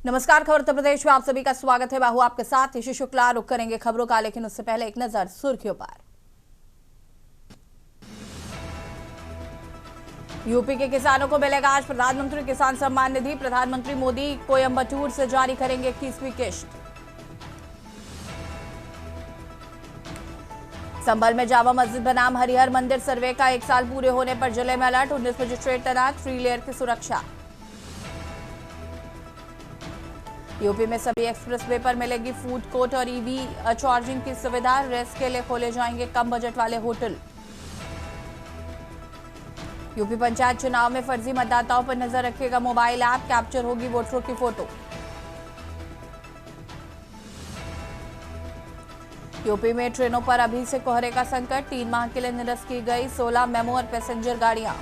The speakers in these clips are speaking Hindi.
नमस्कार, खबर उत्तर प्रदेश में आप सभी का स्वागत है। बाहू आपके साथ यशु शुक्ला। रुक करेंगे खबरों का, लेकिन उससे पहले एक नजर सुर्खियों पर। यूपी के किसानों को मिलेगा आज प्रधानमंत्री किसान सम्मान निधि। प्रधानमंत्री मोदी कोयंबटूर से जारी करेंगे 21वीं किश्त। संभल में जामा मस्जिद बनाम हरिहर मंदिर सर्वे का 1 साल पूरे होने पर जिले में अलर्ट। 19 मजिस्ट्रेट तैनात, 3 लेयर की सुरक्षा। यूपी में सभी एक्सप्रेस वे पर मिलेगी फूड कोर्ट और ईवी चार्जिंग की सुविधा। रेस्ट के लिए खोले जाएंगे कम बजट वाले होटल। यूपी पंचायत चुनाव में फर्जी मतदाताओं पर नजर रखेगा मोबाइल ऐप। कैप्चर होगी वोटरों की फोटो। यूपी में ट्रेनों पर अभी से कोहरे का संकट। 3 माह के लिए निरस्त की गई 16 मेमो और पैसेंजर गाड़ियां।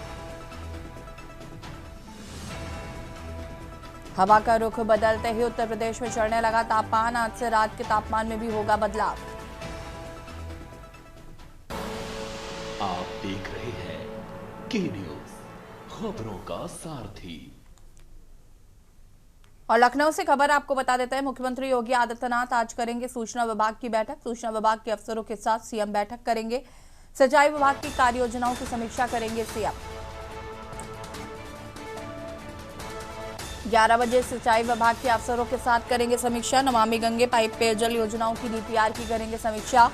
हवा का रुख बदलते ही उत्तर प्रदेश में चढ़ने लगा तापमान। आज से रात के तापमान में भी होगा बदलाव। आप देख रहे हैं के न्यूज, खबरों का सारथी। और लखनऊ से खबर आपको बता देते हैं, मुख्यमंत्री योगी आदित्यनाथ आज करेंगे सूचना विभाग की बैठक। सूचना विभाग के अफसरों के साथ सीएम बैठक करेंगे। सिंचाई विभाग की कार्य योजनाओं की समीक्षा करेंगे सीएम। 11 बजे सिंचाई विभाग के अफसरों के साथ करेंगे समीक्षा। नमामि गंगे पाइप पेयजल योजनाओं की डीपीआर की करेंगे समीक्षा।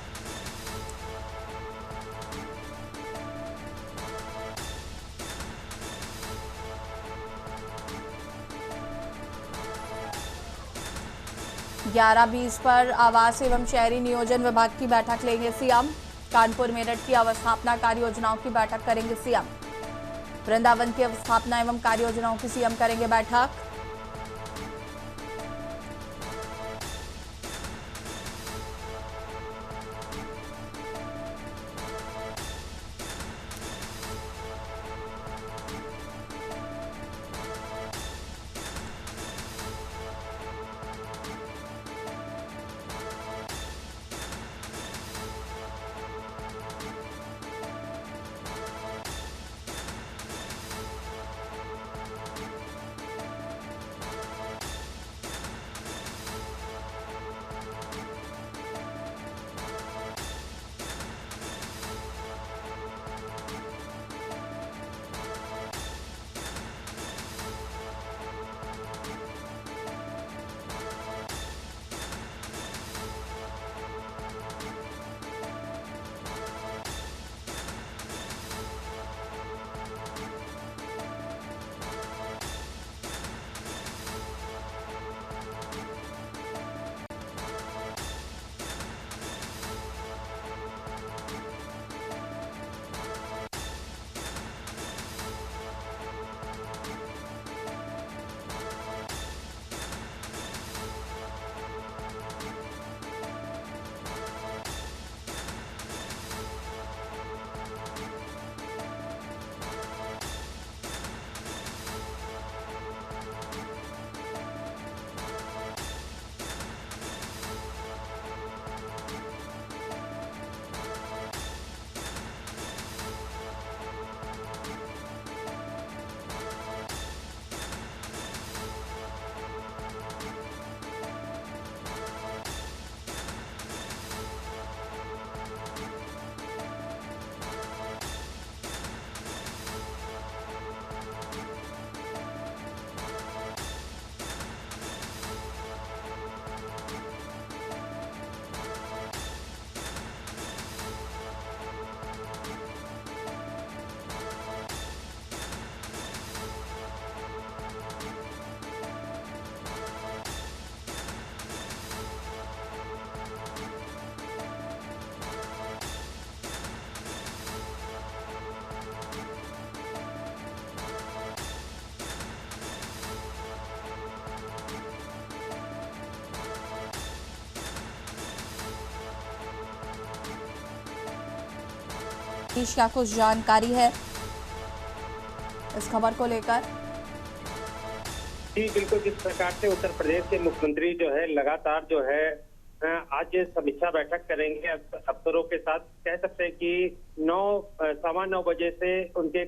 ग्यारह 20 पर आवास एवं शहरी नियोजन विभाग की बैठक लेंगे सीएम। कानपुर मेरठ की अवस्थापना कार्य योजनाओं की बैठक करेंगे सीएम। वृंदावन की अवस्थापना एवं कार्य योजनाओं की सीएम करेंगे बैठक। क्या कुछ जानकारी है इस खबर को लेकर? जी बिल्कुल, जिस प्रकार से उत्तर प्रदेश के मुख्यमंत्री जो है लगातार जो है आज समीक्षा बैठक करेंगे अफसरों के साथ। कह सकते हैं कि 9 सवा 9 बजे से उनके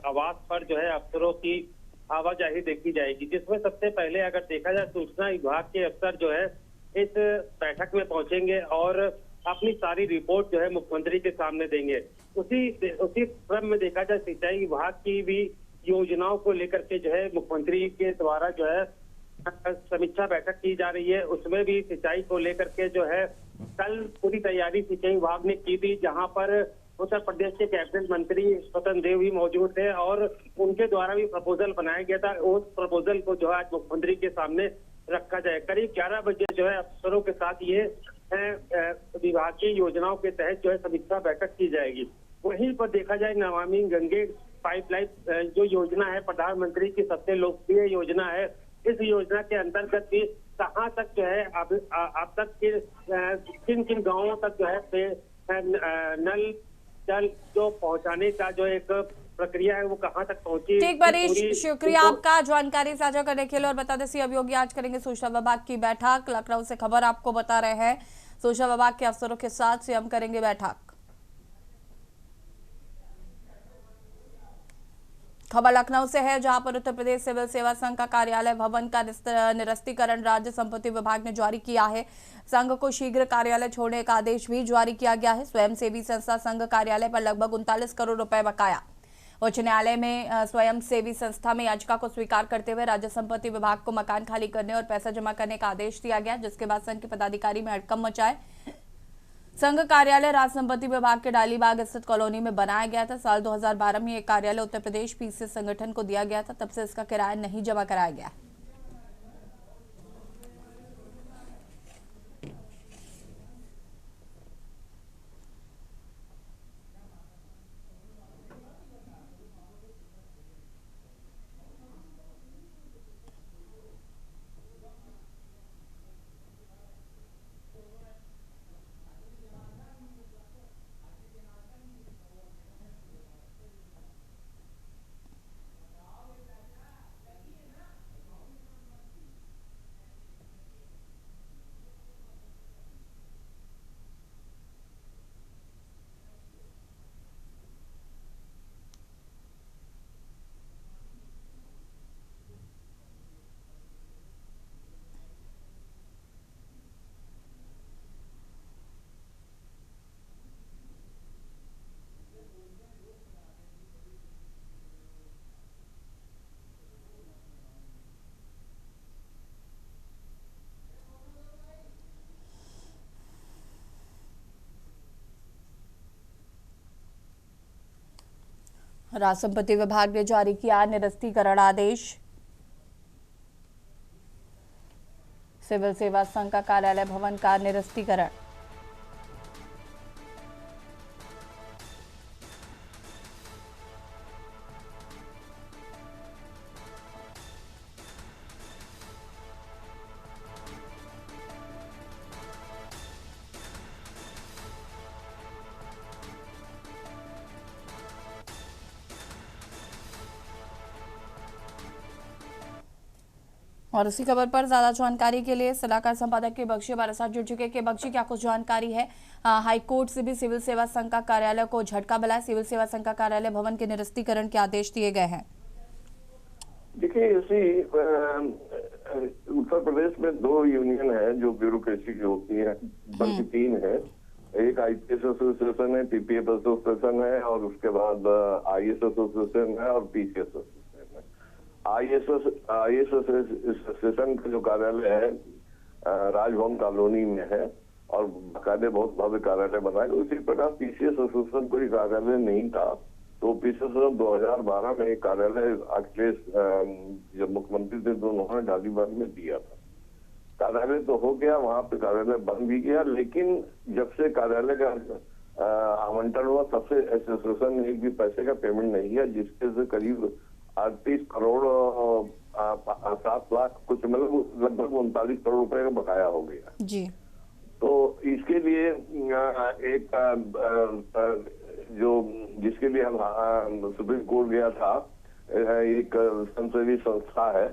आवास पर जो है अफसरों की आवाजाही देखी जाएगी, जिसमें सबसे पहले अगर देखा जाए सूचना विभाग के अफसर जो है इस बैठक में पहुंचेंगे और अपनी सारी रिपोर्ट जो है मुख्यमंत्री के सामने देंगे। उसी क्रम में देखा जाए सिंचाई विभाग की भी योजनाओं को लेकर के जो है मुख्यमंत्री के द्वारा जो है समीक्षा बैठक की जा रही है। उसमें भी सिंचाई को लेकर के जो है कल पूरी तैयारी सिंचाई विभाग ने की थी, जहां पर उत्तर प्रदेश के कैबिनेट मंत्री स्वतंत्र देव भी मौजूद थे और उनके द्वारा भी प्रपोजल बनाया गया था। उस प्रपोजल को जो है आज मुख्यमंत्री के सामने रखा जाए। करीब 11 बजे जो है अफसरों के साथ ये विभागीय योजनाओं के तहत जो है समीक्षा बैठक की जाएगी। वहीं पर देखा जाए नमामि गंगे पाइपलाइन जो योजना है प्रधानमंत्री की सबसे लोकप्रिय योजना है, इस योजना के अंतर्गत भी कहाँ तक जो है अब तक के किन किन गांवों तक जो है नल जल जो पहुंचाने का जो एक प्रक्रिया है वो कहाँ तक पहुंची। ठीक परेश, शुक्रिया आपका जानकारी साझा करने के लिए। और बता दें सीएम योगी आज करेंगे सूचना विभाग की बैठक। लखनऊ से खबर आपको बता रहे हैं, सूचना विभाग के अफसरों के साथ सीएम करेंगे बैठक। खबर लखनऊ से है, जहां पर उत्तर प्रदेश सिविल सेवा संघ का कार्यालय भवन का निरस्तीकरण राज्य संपत्ति विभाग ने जारी किया है। संघ को शीघ्र कार्यालय छोड़ने का आदेश भी जारी किया गया है। स्वयंसेवी संस्था संघ कार्यालय पर लगभग 39 करोड़ रुपए बकाया। उच्च न्यायालय में स्वयंसेवी संस्था में याचिका को स्वीकार करते हुए राज्य संपत्ति विभाग को मकान खाली करने और पैसा जमा करने का आदेश दिया गया, जिसके बाद संघ के पदाधिकारी में हड़कंप मचाए। संघ कार्यालय राज्य संपत्ति विभाग के डालीबाग स्थित कॉलोनी में बनाया गया था। साल 2012 में यह कार्यालय उत्तर प्रदेश पीसीसी संगठन को दिया गया था, तब से इसका किराया नहीं जमा कराया गया। राज्य संपत्ति विभाग ने जारी किया निरस्तीकरण आदेश। सिविल सेवा संघ का कार्यालय भवन का निरस्तीकरण। और इसी खबर पर ज्यादा जानकारी के लिए सलाहकार संपादक के बख्शी हमारे साथ जुड़ चुके। के बख्शी, क्या कुछ जानकारी है? हाईकोर्ट से भी सिविल सेवा संघ का कार्यालय को झटका मिला है। सिविल सेवा संघ का कार्यालय भवन के निरस्तीकरण के आदेश दिए गए हैं। देखिए, इसी उत्तर प्रदेश में 2 यूनियन है जो ब्यूरोक्रेसी की होती है, बल्कि 3 है। एक आईपीएस एसोसिएशन है, पीपीएफ एसोसिएशन है और उसके बाद आईएएस एसोसिएशन है और पीसीएस एसोसिएशन है। आईएएस एसोसिएशन का जो कार्यालय है राजभवन कॉलोनी में है और बाकायदे बहुत भव्य कार्यालय बनाया। उसी प्रकार पीसीएस एसोसिएशन कोई कार्यालय नहीं था, तो पीसीएस 2012 में एक कार्यालय अखिलेश जब मुख्यमंत्री थे तो उन्होंने डालीबाग में दिया था। कार्यालय तो हो गया, वहां पे कार्यालय बन भी गया, लेकिन जब से कार्यालय का आवंटन हुआ तब से एसोसिएशन ने एक भी पैसे का पेमेंट नहीं किया, जिसके से करीब 38 करोड़ 7 लाख कुछ मतलब लगभग 39 करोड़ रुपए का बकाया हो गया जी। तो इसके लिए एक जो जिसके लिए हम सुप्रीम कोर्ट गया था, एक संसदीय संस्था है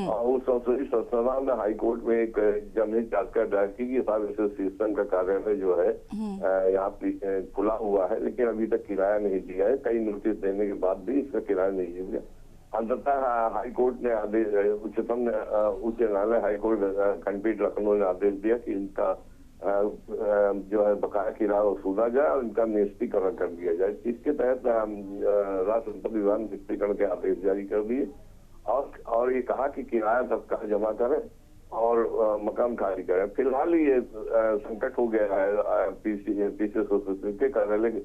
और उस संसदीय संस्था ने हाई कोर्ट में एक जनहित याचिका दायर की कि सब एसोसिएशन का कार्यालय जो है यहाँ पे खुला हुआ है, लेकिन अभी तक किराया नहीं दिया है। कई नोटिस देने के बाद भी इसका किराया नहीं दिया गया। अंततः हाई कोर्ट ने आदेश, उच्च न्यायालय हाई कोर्ट खंडपीठ लखनऊ ने आदेश दिया कि इनका जो है बकाया किराया वसूला जाए और इनका निश्चितीकरण कर दिया जाए। इसके तहत राज्य संपत्ति विभाग ने निश्चितीकरण के आदेश जारी कर दिए और ये कहा कि किराया तत्काल जमा करें और मकान खाली करें। फिलहाल ये संकट हो गया है पीसीएस के कार्यालय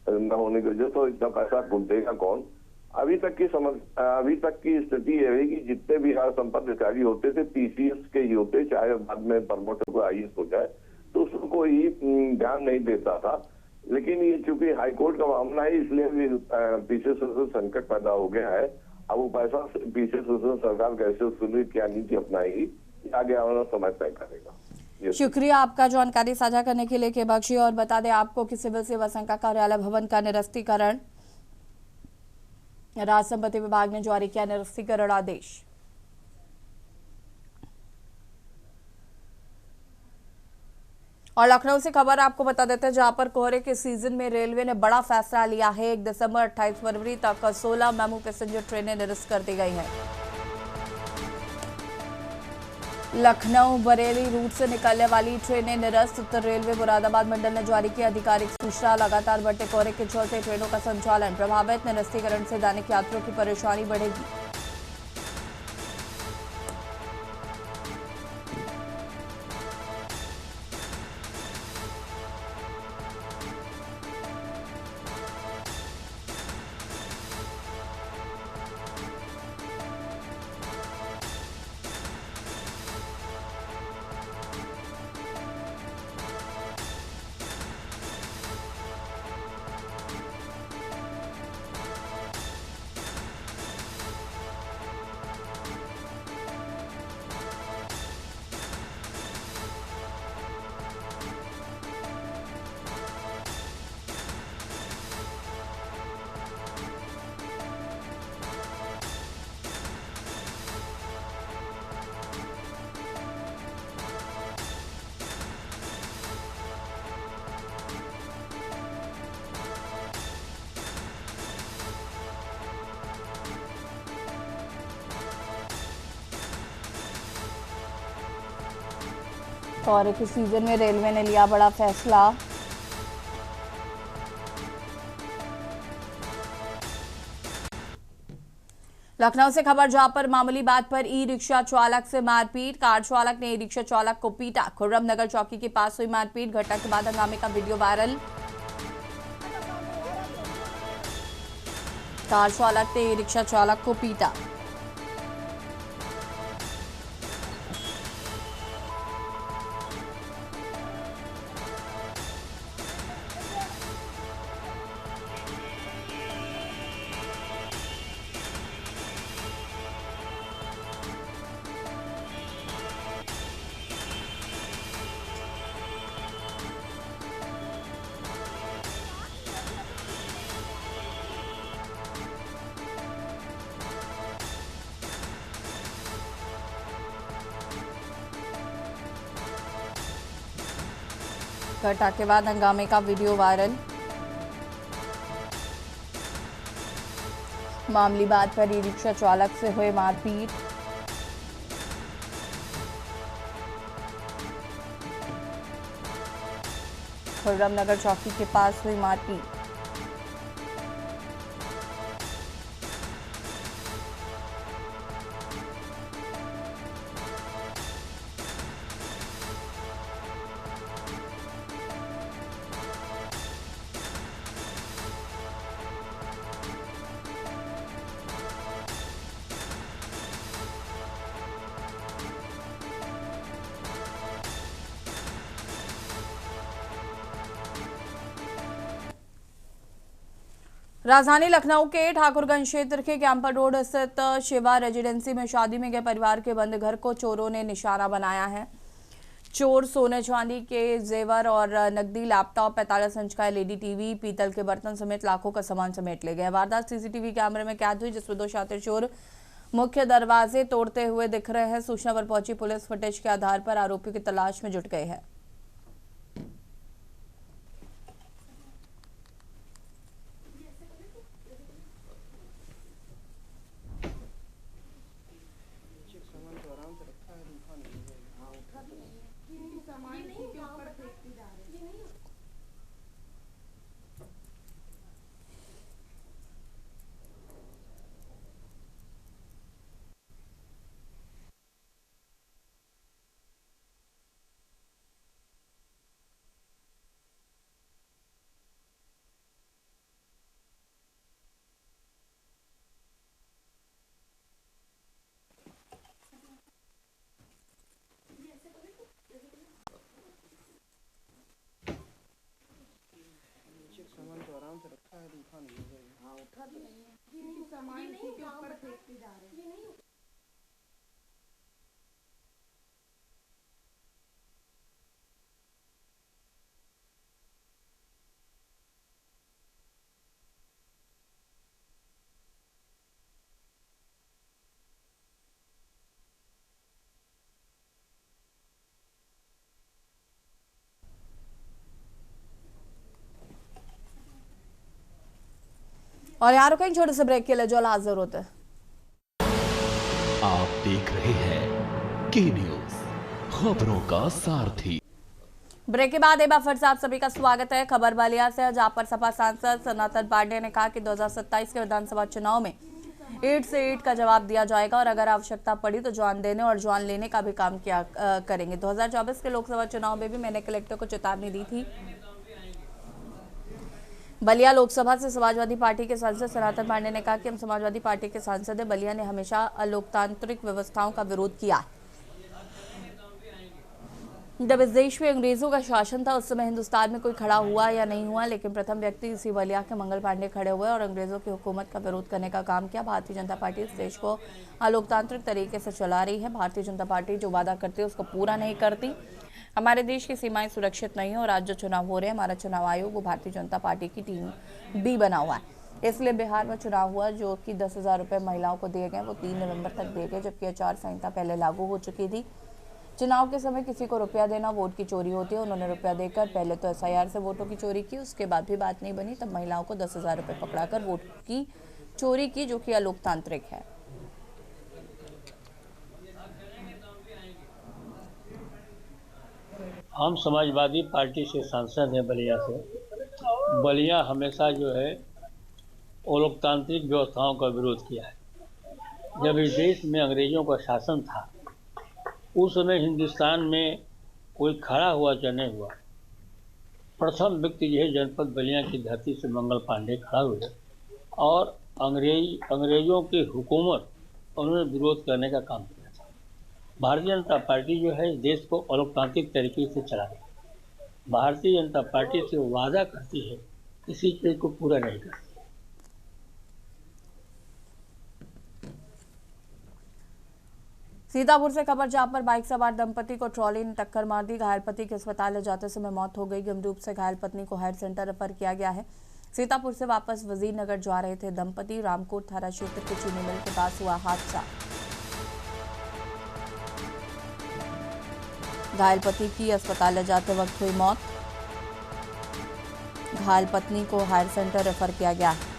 न होने की वजह से, तो इतना पैसा देगा कौन। अभी तक की स्थिति यह है कि जितने भी संपत्ति अधिकारी होते थे पीसीएस के ही होते, चाहे बाद में प्रमोटर को आईएएस हो जाए तो उसको कोई ध्यान नहीं देता था। लेकिन ये चूंकि हाईकोर्ट का मामला है इसलिए भी पीसीएस संकट पैदा हो गया है। अब वो पैसा पीसीएस सरकार कैसे वसूली, क्या नीति अपनाएगी, आगे आने वाला समय तय करेगा। शुक्रिया आपका जानकारी साझा करने के लिए के बख्शी। और बता दें आपको कि सिविल सेवा संघ का कार्यालय भवन का निरस्तीकरण, राज्य संपत्ति विभाग ने जारी किया निरस्तीकरण आदेश। और लखनऊ से खबर आपको बता देते हैं, जहां पर कोहरे के सीजन में रेलवे ने बड़ा फैसला लिया है। 1 दिसंबर 28 फरवरी तक 16 मेमू पैसेंजर ट्रेनें निरस्त कर दी गई हैं। लखनऊ बरेली रूट से निकलने वाली ट्रेनें निरस्त। उत्तर रेलवे मुरादाबाद मंडल ने जारी की आधिकारिक सूचना। लगातार बढ़ते कोहरे के चलते ट्रेनों का संचालन प्रभावित। निरस्तीकरण से दैनिक यात्रियों की परेशानी बढ़ेगी। कोहरे के सीजन में रेलवे ने लिया बड़ा फैसला। लखनऊ से खबर, जहां पर मामूली बात पर ई रिक्शा चालक से मारपीट। कार चालक ने ई रिक्शा चालक को पीटा। खुर्रम नगर चौकी के पास हुई मारपीट। घटना के बाद हंगामे का वीडियो वायरल। कार चालक ने ई रिक्शा चालक को पीटा। घटना के बाद हंगामे का वीडियो वायरल। मामूली बात पर ई रिक्शा चालक से हुए मारपीट। खुर्रम नगर चौकी के पास हुई मारपीट। राजधानी लखनऊ के ठाकुरगंज क्षेत्र के कैंपर रोड स्थित शिवा रेजिडेंसी में शादी में गए परिवार के बंद घर को चोरों ने निशाना बनाया है। चोर सोने चांदी के जेवर और नकदी, लैपटॉप, 45 इंच का एलईडी टीवी, पीतल के बर्तन समेत लाखों का सामान समेट ले गए। वारदात सीसीटीवी कैमरे में कैद हुई, जिसमें 2 शातिर चोर मुख्य दरवाजे तोड़ते हुए दिख रहे हैं। सूचना पर पहुंची पुलिस फुटेज के आधार पर आरोपियों की तलाश में जुट गई है। सामान तो आराम से रखा है, उठा नहीं है। हाँ उठा तो नहीं है, सामान इसी के ऊपर फेंकते जा रहे हैं। और यहाँ रुकेंगे छोटे से ब्रेक के लिए, जो हाजिर होते हैं। आप देख रहे हैं के न्यूज, खबरों का सारथी। ब्रेक के बाद एक बार फिर से आप सभी का स्वागत है। खबर बलिया से, जहां पर सपा सांसद सनातन पांडे ने कहा कि 2027 के विधानसभा चुनाव में ईंट से ईंट का जवाब दिया जाएगा और अगर आवश्यकता पड़ी तो जान देने और जान लेने का भी काम किया करेंगे। 2024 के लोकसभा चुनाव में भी मैंने कलेक्टर को चेतावनी दी थी। बलिया लोकसभा से समाजवादी पार्टी के सांसद सनातन पांडे ने कहा कि हम समाजवादी पार्टी के सांसद हैं। बलिया ने हमेशा अलोकतांत्रिक व्यवस्थाओं का विरोध किया। जब इस देश में अंग्रेजों का शासन था उस समय हिंदुस्तान में कोई खड़ा हुआ या नहीं हुआ, लेकिन प्रथम व्यक्ति इसी बलिया के मंगल पांडे खड़े हुए और अंग्रेजों की हुकूमत का विरोध करने का काम किया। भारतीय जनता पार्टी इस देश को अलोकतांत्रिक तरीके से चला रही है। भारतीय जनता पार्टी जो वादा करती है उसको पूरा नहीं करती। हमारे देश की सीमाएं सुरक्षित नहीं है और आज जो चुनाव हो रहे हैं, हमारा चुनाव आयोग वो भारतीय जनता पार्टी की टीम बी बना हुआ है। इसलिए बिहार में चुनाव हुआ जो कि 10,000 रुपये महिलाओं को दिए गए, वो 3 नवंबर तक दिए गए, जबकि आचार संहिता पहले लागू हो चुकी थी। चुनाव के समय किसी को रुपया देना वोट की चोरी होती है। उन्होंने रुपया देकर पहले तो SIR से वोटों की चोरी की, उसके बाद भी बात नहीं बनी, तब महिलाओं को 10,000 रुपये पकड़ाकर वोट की चोरी की, जो कि अलोकतांत्रिक है। हम समाजवादी पार्टी से सांसद हैं बलिया से। बलिया हमेशा जो है अलोकतांत्रिक व्यवस्थाओं का विरोध किया है। जब इस देश में अंग्रेजों का शासन था उस समय हिंदुस्तान में कोई खड़ा हुआ या नहीं हुआ, प्रथम व्यक्ति जो है जनपद बलिया की धरती से मंगल पांडे खड़ा हुए और अंग्रेजों की हुकूमत उन्होंने विरोध करने का काम किया था। भारतीय जनता पार्टी जो है देश को अलोकतांत्रिक तरीके से चला रही है। भारतीय जनता पार्टी से वादा करती है, किसी चीज को पूरा नहीं करती। सीतापुर से खबर, जहां पर बाइक सवार दंपति को ट्रॉली ने टक्कर मार दी। घायल पति की अस्पताल ले जाते समय मौत हो गई। गंभीर रूप से घायल पत्नी को हायर सेंटर रेफर किया गया है। सीतापुर से वापस वजीर नगर जा रहे थे दंपति। रामकोट थाना क्षेत्र के चीनी मिल के पास हुआ हादसा। घायल पति की अस्पताल ले जाते वक्त हुई मौत। घायल पत्नी को हायर सेंटर रेफर किया गया है।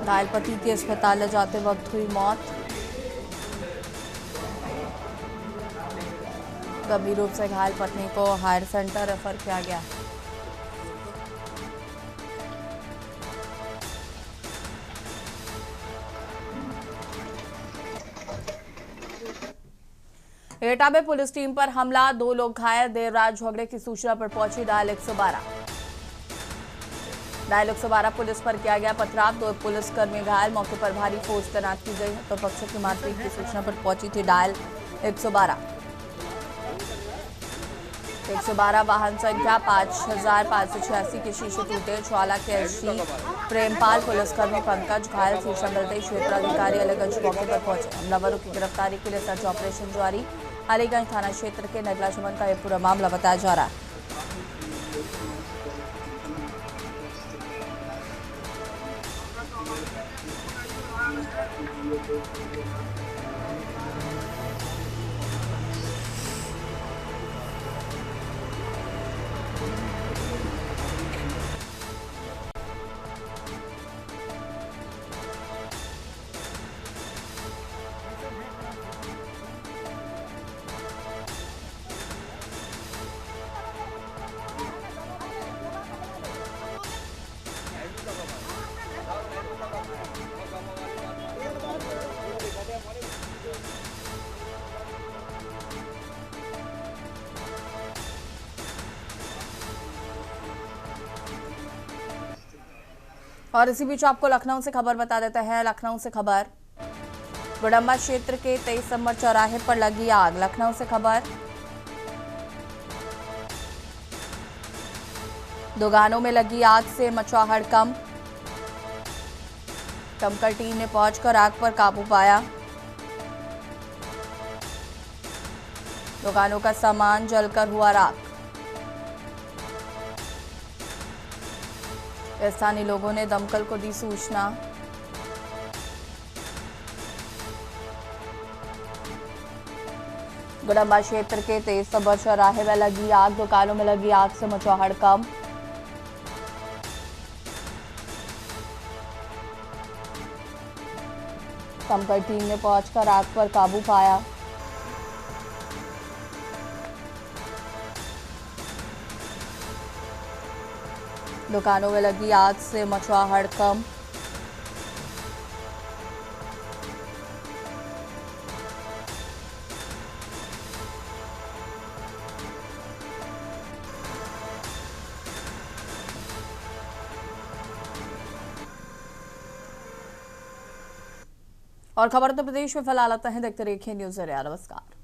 घायल पति की अस्पताल ले जाते वक्त हुई मौत। गंभीर रूप से घायल पत्नी को हायर सेंटर रेफर किया गया। एटा में पुलिस टीम पर हमला, 2 लोग घायल। देर रात झगड़े की सूचना पर पहुंची डायल 112। डायल 112 पुलिस पर किया गया पथराव, 2 पुलिसकर्मी घायल। मौके पर भारी फोर्स तैनात की गई तो पक्षों की मारपीट की सूचना पर पहुंची थी डायल 112। 112 वाहन संख्या 5586 के शीशे टूटे। ज्वाला के एसडी प्रेमपाल, पुलिसकर्मी पंकज घायल। सूचना मिलते क्षेत्र अधिकारी अलीगंज मौके पर पहुंचे। हमलावरों की गिरफ्तारी के लिए सर्च ऑपरेशन जारी। अलीगंज थाना क्षेत्र के नगला चमन का यह पूरा मामला बताया जा रहा है। और इसी बीच आपको लखनऊ से खबर बता देते हैं। लखनऊ से खबर, गुडम्बा क्षेत्र के 23 नंबर चौराहे पर लगी आग। लखनऊ से खबर, दुकानों में लगी आग से मचा हड़कंप। दमकल टीम ने पहुंचकर आग पर काबू पाया। दुकानों का सामान जलकर हुआ राख। स्थानीय लोगों ने दमकल को दी सूचना। गुडम्बा क्षेत्र के 23 नंबर चौराहे में लगी आग। दुकानों में लगी आग से मचा हड़कंप। दमकल टीम ने पहुंचकर आग पर काबू पाया। दुकानों में लगी आग से मचा हड़कंप। और खबर उत्तर प्रदेश में फिलहाल आता है। देखते रहिए न्यूज़ एरिया। नमस्कार।